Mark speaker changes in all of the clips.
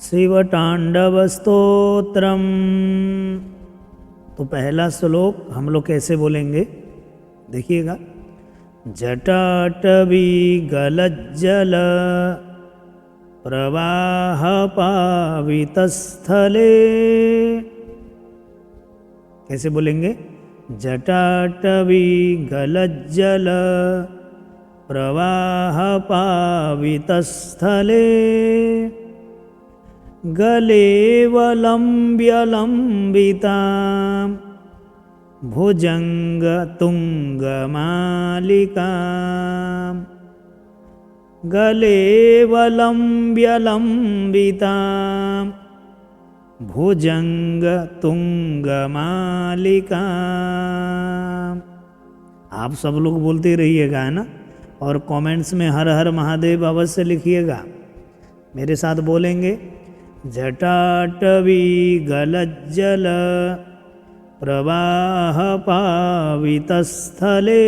Speaker 1: शिवतांडव स्तोत्रम। तो पहला श्लोक हम लोग कैसे बोलेंगे, देखिएगा। जटाटवी गलज्जल प्रवाह पावितस्थले। कैसे बोलेंगे? जटाटवी गलज्जल प्रवाह पावितस्थले गलेवलम्ब्यलम्बितां भुजङ्गतुङ्गमालिकां गलेवलम्ब्यलम्बितां भुजङ्गतुङ्गमालिकां। आप सब लोग बोलते रहिएगा, है ना, और कमेंट्स में हर हर महादेव अवश्य लिखिएगा। मेरे साथ बोलेंगे। जटाटवी गलज्जल प्रवाह पावितस्थले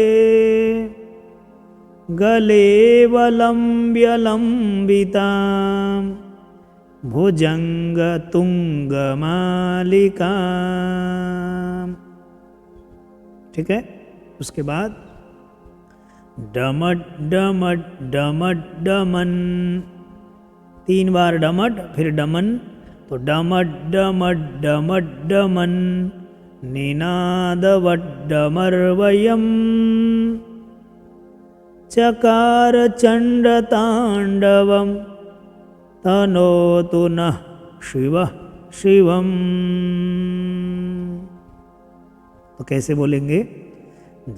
Speaker 1: गलेवलम्ब्यलम्बितां भुजङ्गतुङ्गमालिकां। ठीक है। उसके बाद डमट डमट डमट डमन, 3 बार डमट फिर डमन। तो डमट डमट डमट डमन निनादवट डमर्वयम् चकार चण्डताण्डवं तनोतु नः शिवः शिवम्। तो कैसे बोलेंगे?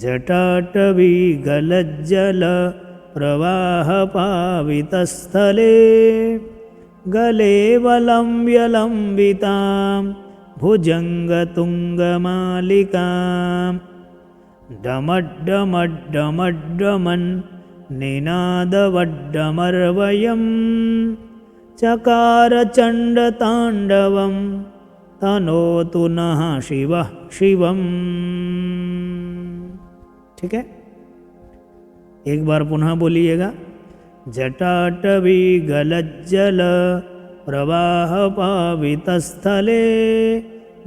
Speaker 1: जटाटवी गलज्जल प्रवाह पावितस्थले गलेवलम्ब्यलम्बितां भुजङ्गतुङ्गमालिकां डमड्डमड्डमड्डमन् निनादवड्डमर्वयम् चकार चण्डताण्डवं तनोतु नः शिवः शिवम्। ठीक है। एक बार पुनः बोलिएगा। जटाटवी गलज्जल प्रवाह पावितस्थले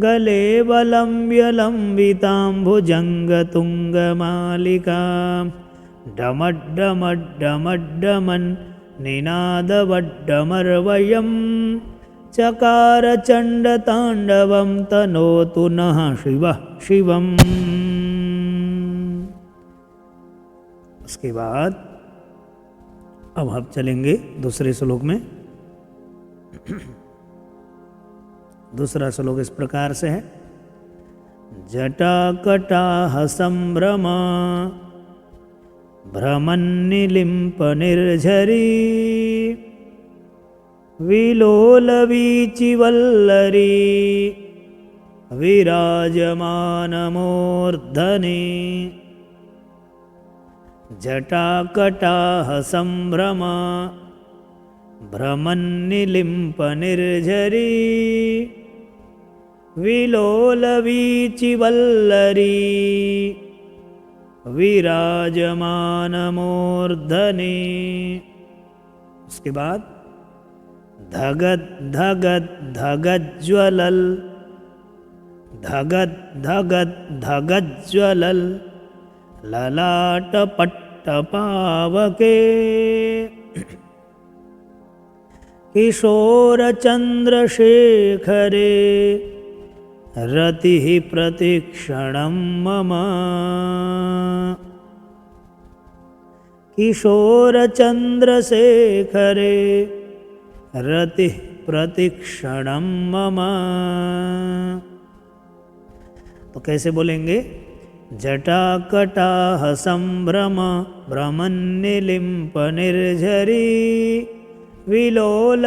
Speaker 1: गलेवलम्ब्यलम्बितां भुजङ्गतुङ्गमालिकां डमड्डमड्डमड्डमन् निनादवड्डमर्वयम् चकार चण्डताण्डवं तनोतु नः शिवः शिवम्। उसके बाद अब हम चलेंगे दूसरे श्लोक में। दूसरा श्लोक इस प्रकार से है। जटाकटाह संभ्रमा भ्रमन्निलिम्प निर्झरी विलोलवीचिवल्लरी विराजमानमूर्धनि जटाकटाह संभ्रम भ्रमन्निलिम्प निर्झरी विलोलवीचिवल्लरी विराजमानमूर्धनि। उसके बाद धगद धगद धगज्ज्वलल धगद धगद धगज्ज्वलल ललाटपट्टपावके किशोरचन्द्रशेखरे रतिः प्रतिक्षणं मम किशोरचन्द्रशेखरे रतिः प्रतिक्षणं मम। तो कैसे बोलेंगे? जटाकटाह संभ्रम भ्रमन्निलिम्प निर्झरी विलोलवीचिवल्लरी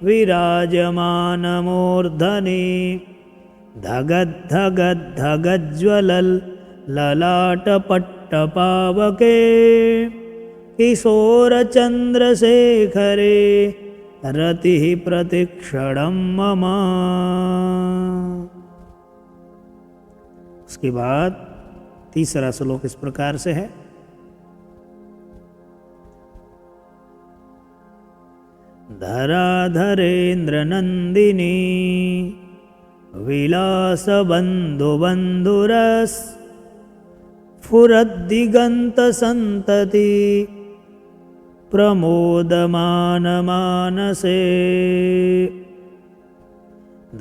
Speaker 1: विराजमानमूर्धनि धगद धगद धगज्ज्वलल ललाटपट्टपावके किशोरचन्द्रशेखरे रतिः प्रतिक्षणं मम। उसके बाद तीसरा श्लोक इस प्रकार से है। धराधरेन्द्रनन्दिनी विलासबन्धुबन्धुरस्फुरद्दिगन्तसन्तति प्रमोदमानमानसे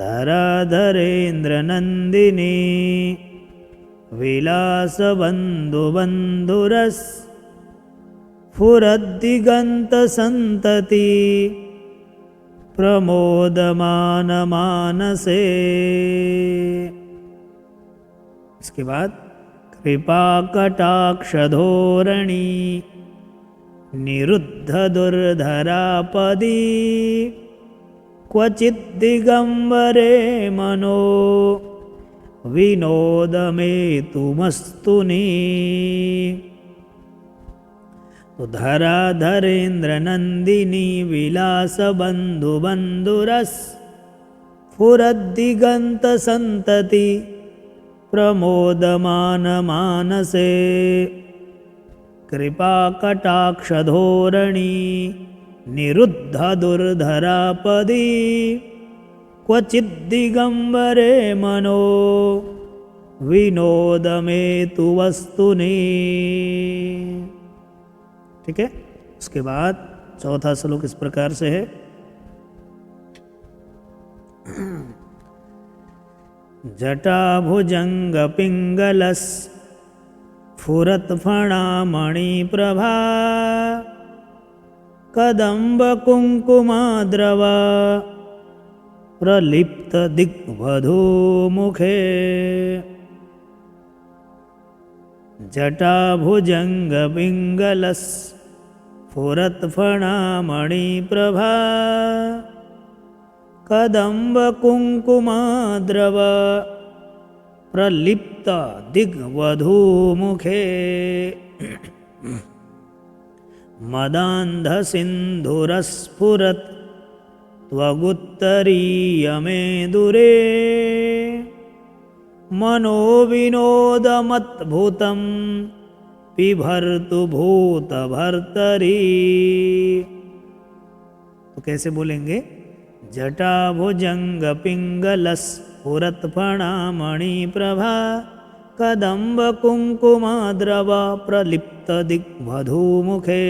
Speaker 1: धराधरेन्द्रनन्दिनी विलासबन्धुबन्धुरस्फुरद्दिगन्तसन्तति प्रमोदमानमानसे। इसके बाद कृपाकटाक्षधोरणी निरुद्धदुर्धरापदी क्वचिद्दिगम्बरे मनो विनोदमेतुमस्तुनी। तो धराधरेन्द्रनन्दिनी विलासबन्धुबन्धुरस्फुरद्दिगन्तसन्तति प्रमोदमानमानसे कृपाकटाक्षधोरणी निरुद्धदुर्धरापदी क्वचिद्दिगम्बरे मनो विनोदमेतु वस्तुनि। ठीक है। उसके बाद चौथा श्लोक इस प्रकार से है। जटाभुजङ्गपिङ्गलस्फुरत्फणामणिप्रभा कदम्बकुङ्कुमाद्रवा प्रलिप्तदिग्वधूमुखे। जटाभुजङ्गपिङ्गलस्फुरत्फणामणिप्रभा कदम्बकुङ्कुमाद्रवा प्रलिप्तदिग्वधूमुखे। मदान्धसिन्धुरस्फुरत् त्वगुत्तरीयमेदुरे मनोविनोदमद्भुतं पिभर्तु भूतभर्तरी। तो कैसे बोलेंगे? जटाभुजङ्गपिङ्गलस्फुरत्फणामणिप्रभा कदम्बकुङ्कुमाद्रवा प्रलिप्तदिग्वधूमुखे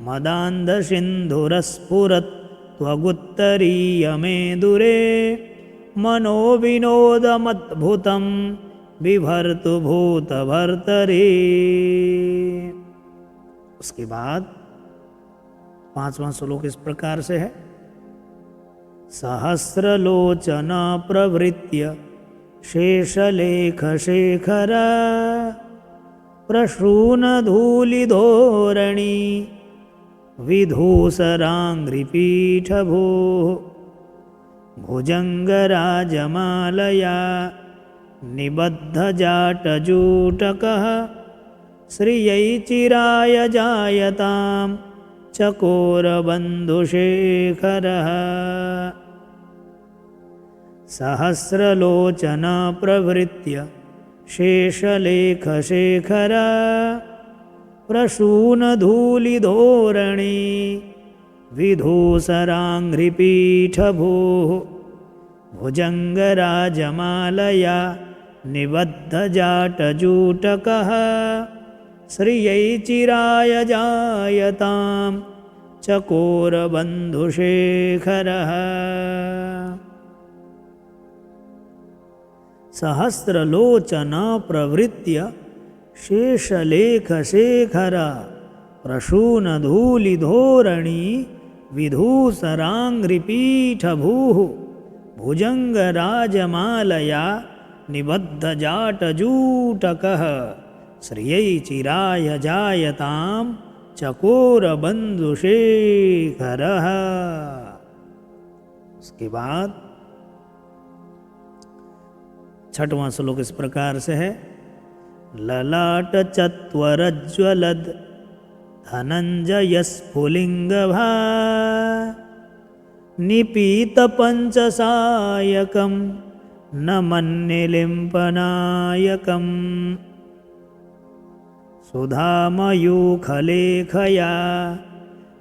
Speaker 1: मदान्धसिन्धुरस्फुरत् त्वगुत्तरीयमेदुरे मनोविनोदमद्भुतं बिभर्तु भूतभर्तरी। उसके बाद पांचवां श्लोक इस प्रकार से है। सहस्रलोचना प्रवृत्य शेषलेखशेखरा प्रसूनधूलिधोरणी विधूसराङ्घ्रिपीठभूः भुजङ्गराजमालया निबद्धजाटजूटकः श्रियै चिराय जायतां चकोरबन्धुशेखरः। सहस्रलोचना प्रवृत्य शेषलेखशेखरा प्रसूनधूलिधोरणी विधूसराङ्घ्रिपीठभूः भुजङ्गराजमालया निबद्धजाटजूटकः श्रियै चिराय जायतां चकोरबन्धुशेखरः। सहस्रलोचना प्रवृत्य शेषलेखशेखरा प्रसूनधूलिधोरणी विधूसराङ्घ्रिपीठभूः भुजङ्गराजमालया निबद्धजाटजूटकः श्रियै चिराय जायतां चकोरबन्धुशेखरः। उसके बाद छठवां श्लोक इस प्रकार से है। ललाट चत्वरज्वलद धनञ्जयस्फुलिङ्गभा निपीतपञ्चसायकं न मन्ये लिम्पनायकम् सुधामयूखलेखया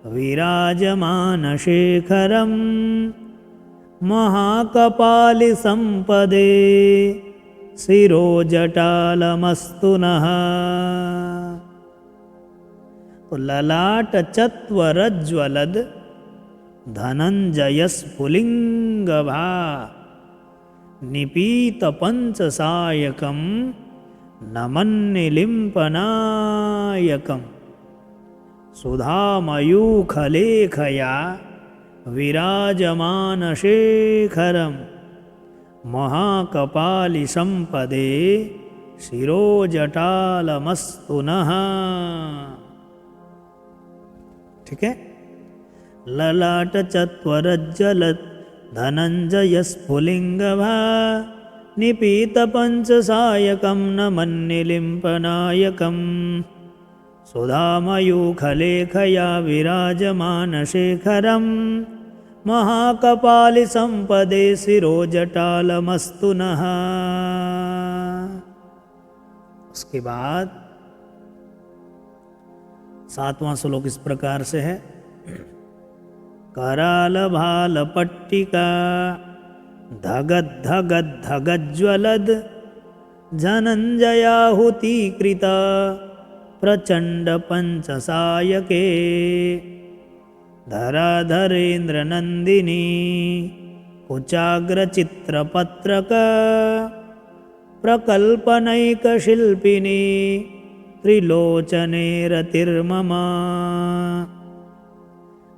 Speaker 1: विराजमानशेखरं महाकपालिसम्पदे शिरोजटालमस्तु नः। तो ललाट चत्वरज्वलद धनञ्जयस्फुलिङ्गभा निपीतपञ्चसायकं नमन्निलिम्पनायकम् सुधामयूखलेखया विराजमानशेखरं महाकपालिसम्पदे शिरोजटालमस्तु नः। ठीक है। ललाट चत्वरज्जलत् धनञ्जयस्फुलिङ्गभा निपीतपञ्चसायकं नमन्निलिम्पनायकम् सुधामयूखलेखया विराजमानशेखरं महाकपालिसम्पदे शिरोजटालमस्तु नः। उसके बाद 7वां श्लोक इस प्रकार से है। करालभालपट्टिका धगद्धगद्धगज्ज्वलद धनञ्जयाहुतीकृता प्रचण्डपञ्चसायके धराधरेन्द्रनन्दिनी कुचाग्रचित्रपत्रक प्रकल्पनैकशिल्पिनी त्रिलोचनेरतिर्मम।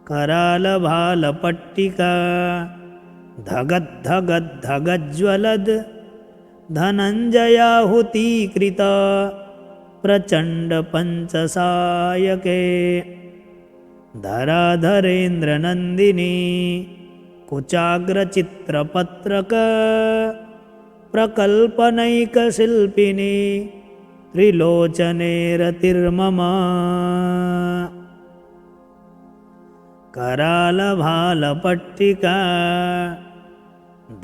Speaker 1: करालभालपट्टिका धगद्धगद्धगज्ज्वलद धनञ्जयाहुतीकृता प्रचण्डपञ्चसायके धराधरेन्द्रनन्दिनी कुचाग्रचित्रपत्रक प्रकल्पनैकशिल्पिनी त्रिलोचनेरतिर्मम। करालभालपट्टिका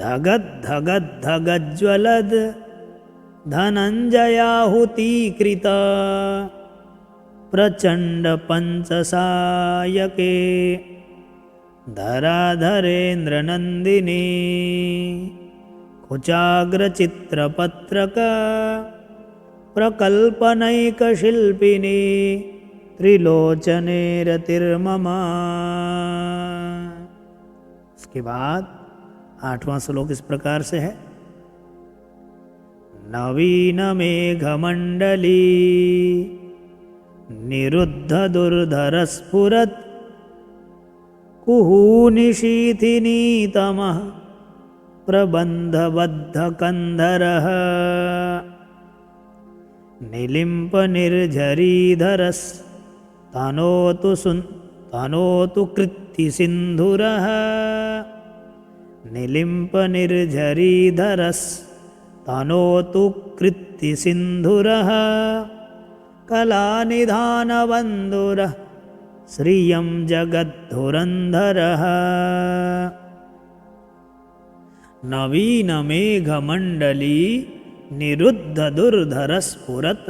Speaker 1: धगद्धगद्धगज्ज्वलद धनञ्जयाहुतीकृता प्रचण्डपञ्चसायके धराधरेन्द्रनन्दिनी कुचाग्रचित्रपत्रक प्रकल्पनैकशिल्पिनी त्रिलोचनेरतिर्मम। उसके बाद 8वां श्लोक इस प्रकार से है। नवीनमेघमण्डली निरुद्धदुर्धरस्फुरत् कुहूनिशीथिनीतमः प्रबन्धबद्धकन्धरः निलिम्पनिर्झरीधरस्तनोतु कृत्तिसिन्धुरः निलिम्पनिर्झरीधरस्तनोतु कृत्तिसिन्धुरः कलानिधानबन्धुरः श्रियं जगद्धुरन्धरः। नवीनमेघमण्डली निरुद्धदुर्धरस्फुरत्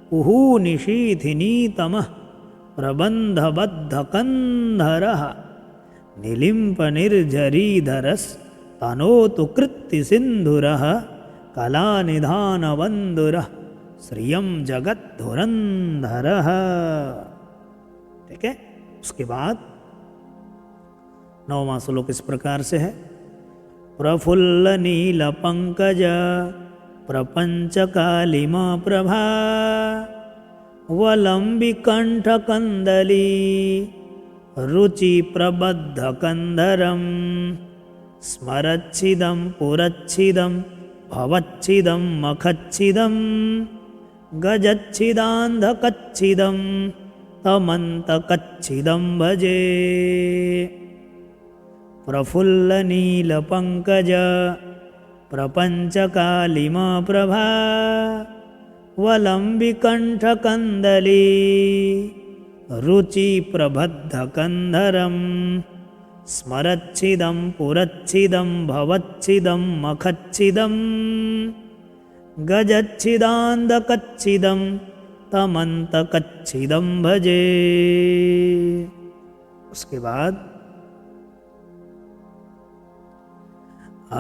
Speaker 1: कुहूनिशीथिनीतमः प्रबन्धबद्धकन्धरः निलिम्पनिर्झरीधरस्तनोतु कृत्तिसिन्धुरः कलानिधानबन्धुरः श्रियं जगद्धुरन्धरः। ठीक है। उसके बाद 9वां श्लोक इस प्रकार से है। प्रफुल्लनीलपङ्कज प्रपञ्चकालिमा प्रभा वलम्बिकण्ठकन्दली रुचिप्रबद्धकन्धरं स्मरच्छिदं पुरच्छिदं भवच्छिदं मखच्छिदं गजच्छिदान्धकच्छिदं तमन्तकच्छिदं भजे। प्रफुल्लनीलपङ्कज प्रपञ्चकालिमा प्रभा वलम्बिकण्ठकन्दली रुचिप्रबद्धकन्धरं स्मरच्छिदं पुरच्छिदं भवच्छिदं मखच्छिदं गजच्छिदान्धकच्छिदं तमन्तकच्छिदं भजे। उसके बाद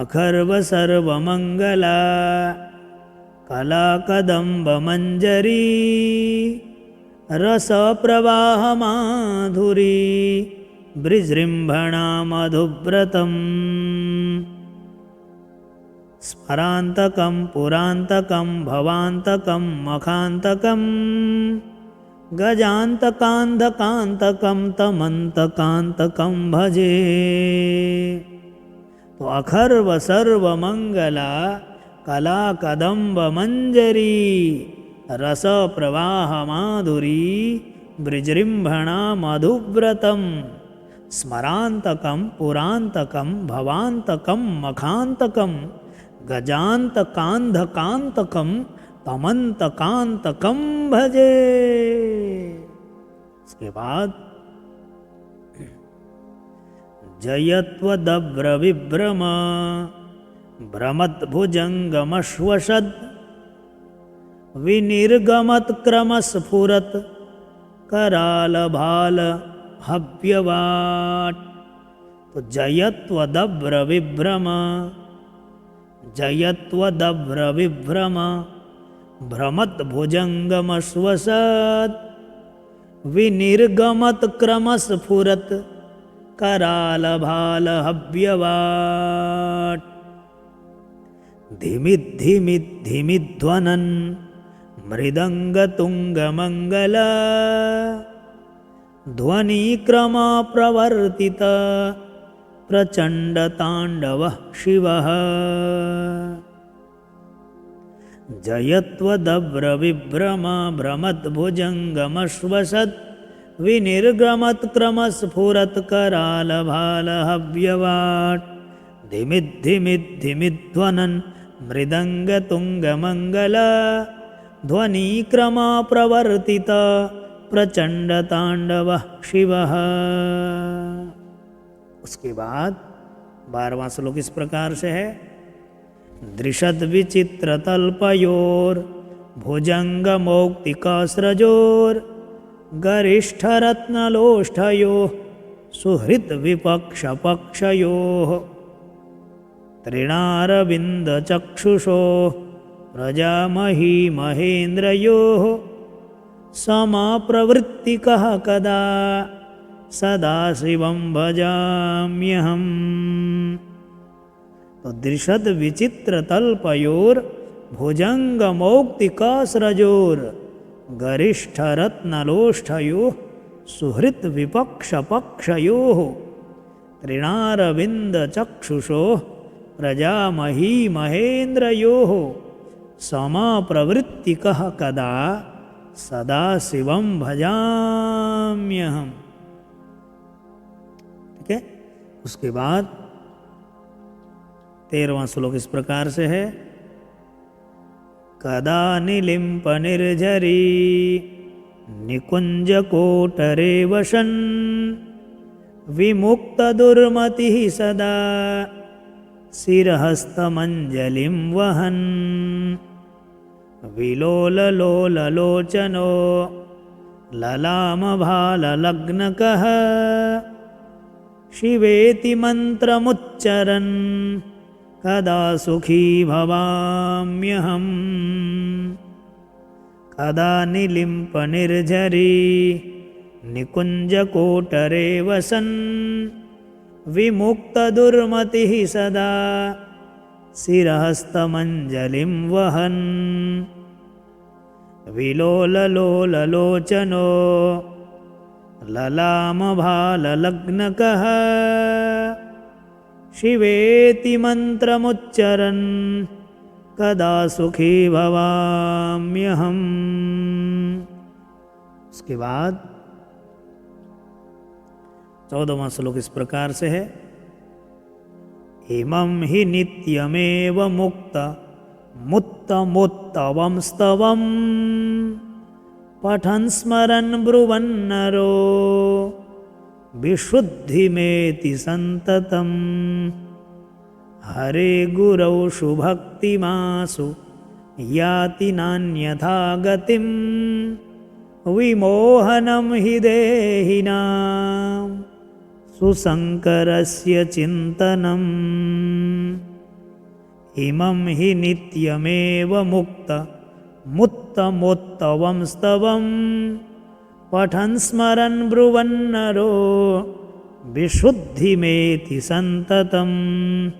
Speaker 1: अखर्व सर्वमंगला कला कदम्ब मंजरी रस प्रवाह माधुरी बृजृंभणा मधुव्रतम् स्मरान्तकं पुरान्तकं भवान्तकं मखान्तकं गजान्तकान्धकान्तकं तमन्तकान्तकं भजे। तो अखर्व सर्वमंगला कला कदम्ब मंजरी रस प्रवाह माधुरी बृजृंभणा मधुव्रतम स्मरान्तकं पुरान्तकं भवान्तकं मखान्तकं गजान्तकान्धकान्तकं तमन्तकान्तकं भजे। इसके बाद जयत्वदभ्रविभ्रम भ्रमद्भुजङ्गमश्वशद् विनिर्गमत्क्रमस्फुरत् करालभाल हव्यवाट्। तो जयत्वदभ्रविभ्रम जयत्वदभ्रविभ्रम भ्रमद्भुजङ्गमश्वशद् विनिर्गमत्क्रमस्फुरत् करालभालहव्यवाट्। धिमिद्धिमिद्धिमिध्वनन् मृदङ्गतुङ्गमङ्गला ध्वनिक्रमप्रवर्तित प्रचण्डताण्डवः शिवः। जयत्वदभ्रविभ्रम भ्रमद्भुजङ्गमश्वशद् विनिर्गमत्क्रमस्फुरत् करालभालहव्यवाट्। धिमिद्धिमिद्धिमिध्वनन् मृदङ्गतुङ्गमङ्गला ध्वनिक्रमप्रवर्तित प्रचण्डताण्डवः शिवः। उसके बाद 12वां श्लोक इस प्रकार से है। दृशद् विचित्रतल्पयोर भुजङ्गमौक्तिकस्रजोर गरिष्ठरत्नलोष्ठयोः सुहृद्विपक्षपक्षयोः तृणारविन्दचक्षुषोः प्रजामही महेन्द्रयोः समाप्रवृत्तिकः कदा सदाशिवं भजाम्यहम्। तो दृशद् विचित्रतल्पयोर भुजङ्गमौक्तिकस्रजोर गरिष्ठरत्नलोष्ठयोः सुहृद्विपक्षपक्षयोः तृणारविन्दचक्षुषोः प्रजामही महेन्द्रयोः समाप्रवृत्तिकः कदा सदाशिवं भजाम्यहम्। ठीक है। उसके बाद 13वां श्लोक इस प्रकार से है। कदा निलिम्प निर्झरी निकुञ्जकोटरे वसन् विमुक्तदुर्मतिः सदा शिरहस्तमञ्जलिं वहन् विलोललोललोचनो ललामभाललग्नकः शिवेति मन्त्रमुच्चरन् कदा सुखी भवाम्यहम्। कदा निलिम्प निर्झरी निकुञ्जकोटरे वसन् विमुक्तदुर्मतिः सदा शिरहस्तमञ्जलिं वहन् विलोललोललोचनो ललामभाललग्नकः शिवेति मन्त्रमुच्चरन् कदा सुखी भवाम्यहम्। उसके बाद 14वां श्लोक इस प्रकार से है। इमं हि नित्यमेव मुक्त मुत्तमोत्तवं स्तवं पठन् स्मरन् ब्रुवन्नरो विशुद्धिमेति सन्ततम् हरे गुरौ शुभक्तिमासु याति नान्यथा गतिम् विमोहनं हि देहिनां सुशङ्करस्य चिन्तनम् इमं हि नित्यमेव मुत्तमोत्तमं स्तवं पठन् स्मरन् ब्रुवन्नरो विशुद्धिमेति सन्ततम्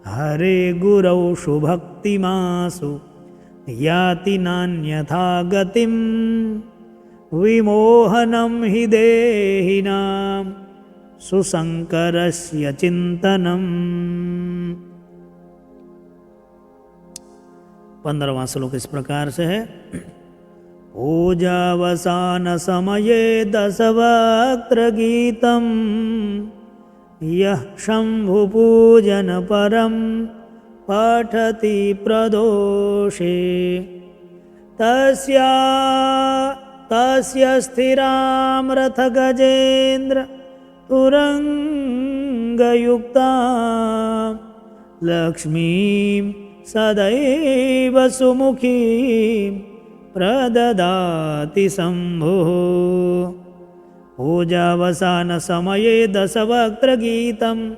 Speaker 1: हरे गुरौ शुभक्तिमासु याति नान्यथा गतिं विमोहनं हि देहिनां सुशङ्करस्य चिन्तनम्। 15वां श्लोक इस प्रकार से है। पूजावसान समये दशवक्त्र गीतम् यः शम्भुपूजन परं पठति प्रदोषे तस्य स्थिरां रथगजेन्द्र तुरङ्गयुक्तां लक्ष्मीं सदैव सुमुखीं प्रददाति शम्भुः। पूजावसान समये दशवक्त्रगीतं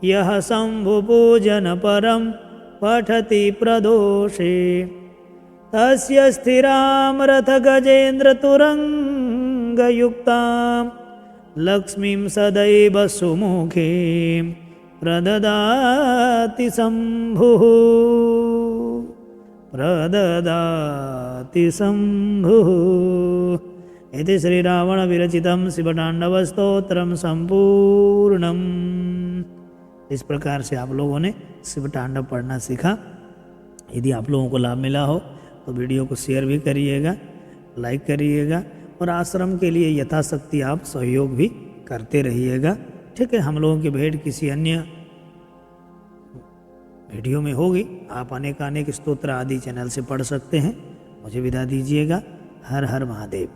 Speaker 1: यः शम्भुपूजन परं पठति प्रदोषे तस्य स्थिरां रथगजेन्द्रतुरङ्गयुक्तां लक्ष्मीं सदैव सुमुखीं प्रददाति शम्भुः प्रददाति शम्भुः। इति श्रीरावणविरचितं शिवताण्डवस्तोत्रं सम्पूर्णम्। इस प्रकार से आप लोगों ने शिवतांडव पढ़ना सीखा। यदि आप लोगों को लाभ मिला हो तो वीडियो को शेयर भी करिएगा, लाइक करिएगा और आश्रम के लिए यथाशक्ति आप सहयोग भी करते रहिएगा। ठीक है, हम लोगों की भेंट किसी अन्य वीडियो में होगी। आप अनेक स्तोत्र आदि चैनल से पढ़ सकते हैं। मुझे विदा दीजिएगा। हर हर महादेव।